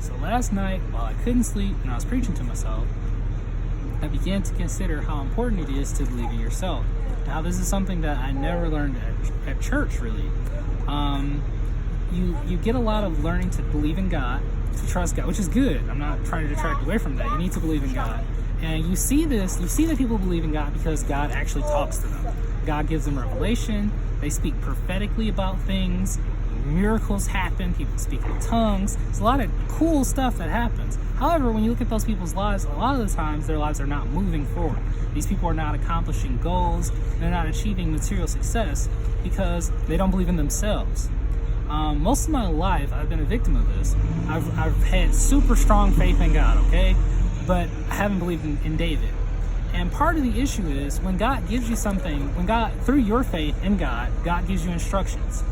So last night, while I couldn't sleep and I was preaching to myself, I began to consider how important it is to believe in yourself. Now, this is something that I never learned at church, really. You get a lot of learning to believe in God, to trust God, which is good. I'm not trying to detract away from that. You need to believe in God. And you see that people believe in God because God actually talks to them. God gives them revelation. They speak prophetically about things. Miracles happen. People speak in tongues. There's a lot of cool stuff that happens. However, when you look at those people's lives, a lot of the times their lives are not moving forward. These people are not accomplishing goals. They're not achieving material success because they don't believe in themselves. Most of my life, I've been a victim of this. I've had super strong faith in God, okay? But I haven't believed in David. And part of the issue is when God gives you something, through your faith in God, God gives you instructions.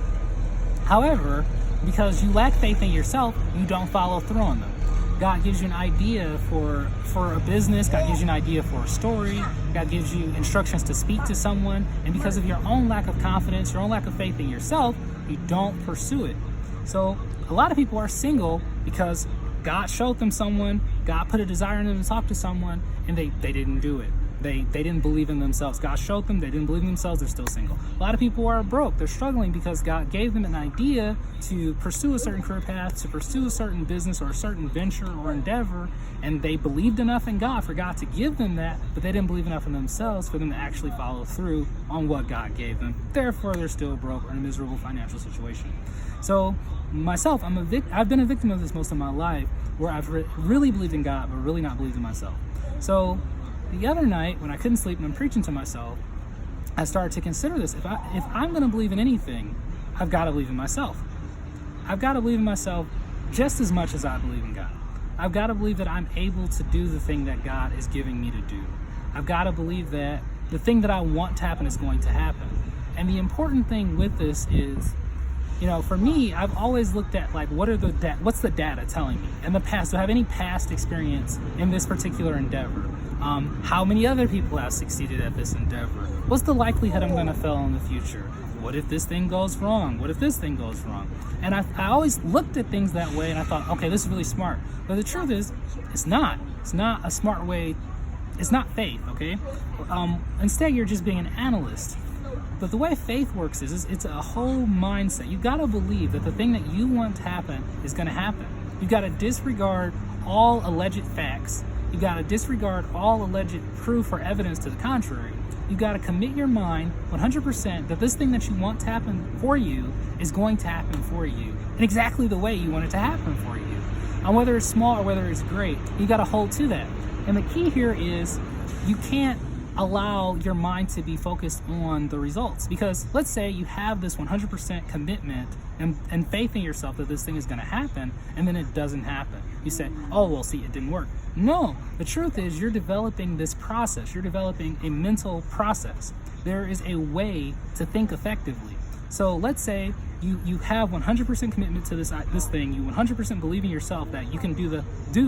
However, because you lack faith in yourself, you don't follow through on them. God gives you an idea for a business. God gives you an idea for a story. God gives you instructions to speak to someone. And because of your own lack of confidence, your own lack of faith in yourself, you don't pursue it. So a lot of people are single because God showed them someone, God put a desire in them to talk to someone, and they didn't do it. They didn't believe in themselves. God showed them, they didn't believe in themselves, they're still single. A lot of people are broke. They're struggling because God gave them an idea to pursue a certain career path, to pursue a certain business or a certain venture or endeavor, and they believed enough in God for God to give them that, but they didn't believe enough in themselves for them to actually follow through on what God gave them. Therefore, they're still broke or in a miserable financial situation. So myself, I've been a victim of this most of my life, where I've really believed in God, but really not believed in myself. So the other night, when I couldn't sleep and I'm preaching to myself, I started to consider this. If I'm going to believe in anything, I've got to believe in myself. I've got to believe in myself just as much as I believe in God. I've got to believe that I'm able to do the thing that God is giving me to do. I've got to believe that the thing that I want to happen is going to happen. And the important thing with this is, for me, I've always looked at what's the data telling me in the past. Do I have any past experience in this particular endeavor? How many other people have succeeded at this endeavor? What's the likelihood I'm going to fail in the future? What if this thing goes wrong? What if this thing goes wrong? And I always looked at things that way, and I thought, okay, this is really smart. But the truth is, it's not. It's not a smart way. It's not faith, okay? Instead, you're just being an analyst. But the way faith works is it's a whole mindset. You've got to believe that the thing that you want to happen is going to happen. You've got to disregard all alleged facts. You've got to disregard all alleged proof or evidence to the contrary. You've got to commit your mind 100% that this thing that you want to happen for you is going to happen for you in exactly the way you want it to happen for you. And whether it's small or whether it's great, you've got to hold to that. And the key here is you can't allow your mind to be focused on the results, because let's say you have this 100% commitment and faith in yourself that this thing is going to happen, and then it doesn't happen. You say, oh, well, see, it didn't work. No, the truth is you're developing this process. You're developing a mental process. There is a way to think effectively. So let's say you have 100% commitment to this thing. You 100% believe in yourself that you can do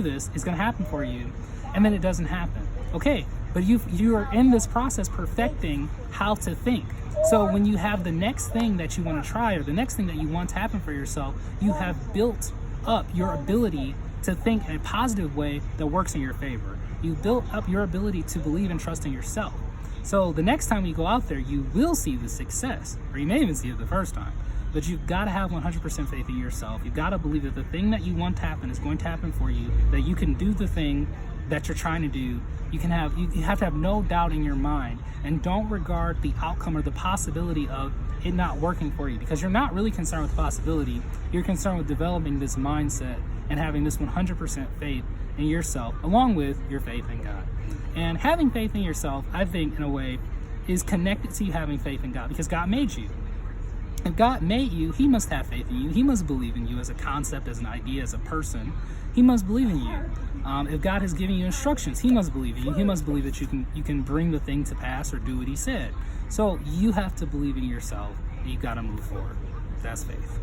this. It's going to happen for you, and then it doesn't happen. Okay, but you are in this process perfecting how to think. So when you have the next thing that you want to try, or the next thing that you want to happen for yourself, you have built up your ability to think in a positive way that works in your favor. You built up your ability to believe and trust in yourself. So the next time you go out there, you will see the success, or you may even see it the first time. But you've got to have 100% faith in yourself. You've got to believe that the thing that you want to happen is going to happen for you, that you can do the thing that you're trying to do. You have to have no doubt in your mind, and don't regard the outcome or the possibility of it not working for you, because you're not really concerned with the possibility. You're concerned with developing this mindset and having this 100% faith in yourself, along with your faith in God. And having faith in yourself, I think, in a way, is connected to you having faith in God, because God made you. If God made you, He must have faith in you. He must believe in you as a concept, as an idea, as a person. He must believe in you. If God has given you instructions, He must believe in you. He must believe that you can bring the thing to pass or do what He said. So you have to believe in yourself, and you've got to move forward. That's faith.